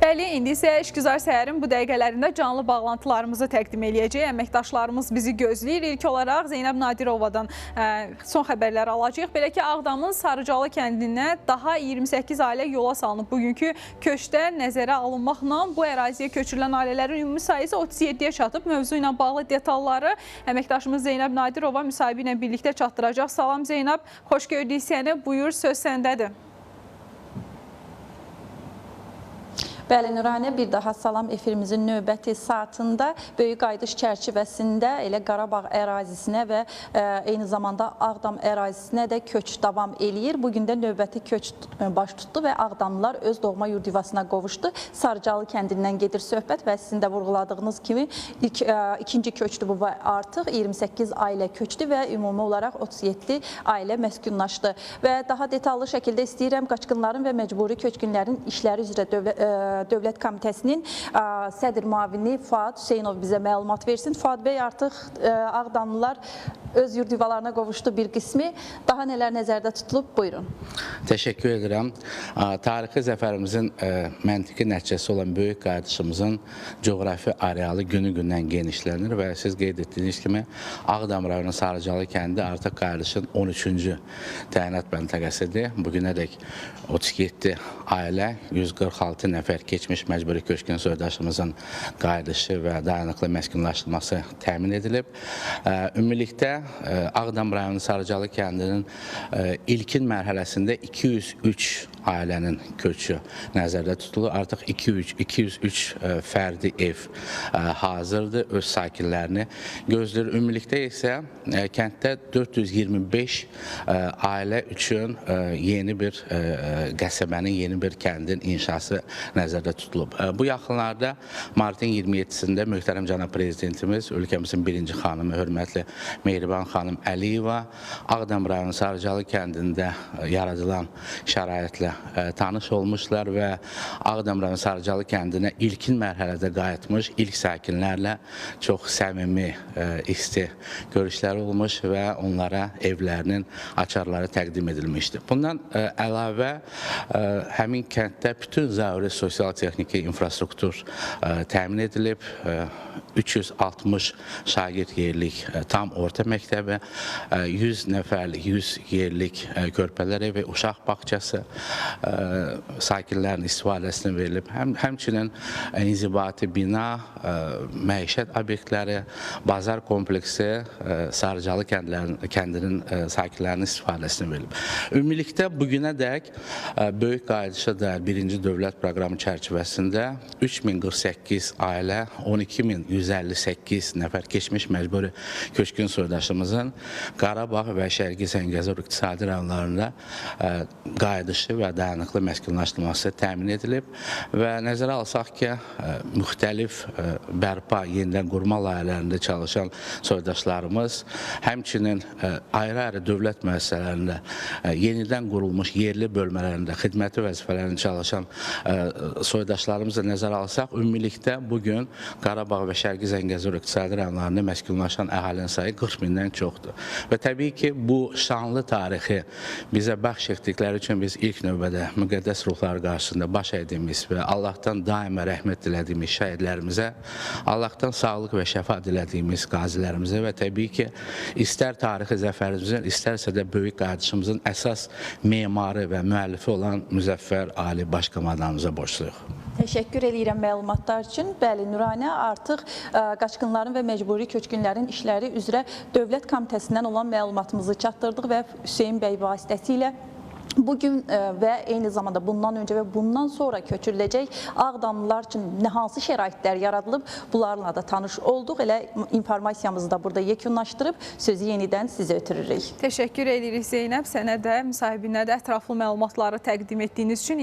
Bəli, indi isə İşgüzar Səhərin bu dəqiqələrində canlı bağlantılarımızı təqdim eləyəcək. Əməkdaşlarımız bizi gözləyir. İlk olaraq Zeynəb Nadirovadan son xəbərlər alacağıq. Belə ki, Ağdamın Sarıcalı kəndinə daha 28 ailə yola salınıb. Bugünkü köçdə nəzərə alınmaqla bu əraziyə köçürülən ailələrin ümumi sayısı 37-yə çatıb. Mövzu ilə bağlı detalları əməkdaşımız Zeynəb Nadirova müsahibi ilə birlikdə çatdıracaq. Salam Zeynəb, xoş gördük səni. Buyur, söz səndədir. Bəli, Nurani, bir daha salam. Efirimizin növbəti saatında böyük qayıdış çərçivəsində elə Qarabağ ərazisinə və eyni zamanda Ağdam ərazisinə də köç davam eləyir. Bugün də növbəti köç baş tutdu və Ağdamlılar öz doğma yurd yuvasına qovuşdu. Sarıcalı kəndindən gedir söhbət və sizin də vurğuladığınız kimi ikinci köçdü bu və artıq 28 ailə köçdü və ümumi olaraq 37 ailə məskunlaşdı. Və daha detallı şəkildə istəyirəm qaçqınların və məcburi köçkünlərin işləri üzrə Dövlət Komitəsinin sədr müavini Fuad Hüseynov bizə məlumat versin. Fuad bəy, artıq Ağdamlılar öz yurd yuvalarına qovuşdu bir qismi. Daha nələr nəzərdə tutulub? Buyurun. Təşəkkür edirəm. Tarixi zəfərimizin məntiqi nəticəsi olan böyük qayıdışımızın coğrafi arealı günü-gündən genişlənir və siz qeyd etdiyiniz kimi Ağdam rayonu Sarıcalı kəndi artıq qayıdışın 13-cü təyinat məntəqəsidir. Bugünədək 37 ailə, 146 nəfər keçmiş məcburi köçkün soydaşımızın qayıdışı və dayanıqlı məskunlaşdırılması təmin edilib. Ümumilikdə Ağdam rayonu Sarıcalı kəndinin ilkin mərhələsində 203 ailənin köçü nəzərdə tutulur. Artıq 203 fərdi ev hazırdır, öz sakinlərini gözləyir. Ümumilikdə isə kənddə 425 ailə üçün yeni bir qəsəbənin, yeni bir kəndin inşası nəzərdə tutulub. Bu yaxınlarda martın 27-sində möhtərəm cənab prezidentimiz, ölkəmizin birinci xanımı, hörmətli Mehriban xanım Əliyeva Ağdam rayonu Sarıcalı kəndində yaradılan şəraitlə tanış olmuşlar və Ağdam rayonu Sarıcalı kəndinə ilkin mərhələdə qayıtmış ilk sakinlərlə çox səmimi, isti görüşləri olmuş və onlara evlərinin açarları təqdim edilmişdir. Bundan əlavə həmin kənddə bütün zəruri sosial-texniki infrastruktur təmin edilib. 360 şagird yerlik tam orta məktəbi, 100 nəfərlik, 100 yerlik körpələr evi, uşaq bağçası sakinlərin istifadəsinə verilib. Həmçinin inzibati bina, məişət obyektləri, bazar kompleksi Sarıcalı kəndinin sakinlərinin istifadəsinə verilib. Ümumilikdə bugünədək böyük qayıdışa dair birinci dövlət proqramı çərçivəsində 3048 ailə, 12158 nəfər keçmiş məcburi köçkün soydaşımızın Qarabağ və Şərqi Zəngəzur iqtisadi rayonlarında qayıdışı və dayanıqlı məskunlaşdırılması təmin edilib və nəzərə alsaq ki, müxtəlif bərpa, yenidən qurma layihələrində çalışan soydaşlarımız, həmçinin ayrı-ayrı dövlət müəssisələrində yenidən qurulmuş yerli bölmələrində xidməti vəzifələrində çalışan soydaşlarımızla nəzərə alsaq, ümumilikdə bugün Qarabağ və Şərqi Zəngəzur iqtisadi rayonlarında məskunlaşan əhalinin sayı 40 mindən çoxdur. Və təbii ki, bu şanlı tarixi bizə bəxş etdikləri üçün biz ilk növbədə müqəddəs ruhları qarşısında baş əydiyimiz və Allahdan daima rəhmət dilədiyimiz şəhidlərimizə, Allahdan sağlıq və şəfa dilədiyimiz qazilərimizə və təbii ki, istər tarixi zəfərimizin, istərsə də böyük qayıdışımızın əsas memarı və müəllifi olan Müzəffər Ali Başkomandanımıza borcluyuq. Təşəkkür edirəm məlumatlar üçün. Bəli, Nurani, artıq qaçqınların və məcburi köçkünlərin işləri üzrə Dövlət Komitəsindən olan məlumatımızı çatdırdıq və Hüseyin bəy vasitəsilə bugün və eyni zamanda bundan öncə və bundan sonra köçürüləcək Ağdamlılar üçün nə hansı şəraitlər yaradılıb, bunlarla da tanış olduq. Elə informasiyamızı da burada yekunlaşdırıb sözü yenidən sizə ötürürük. Təşəkkür edirik Zeynəb, sənə də, müsahibinə də ətraflı məlumatları təqdim etdiyiniz üçün.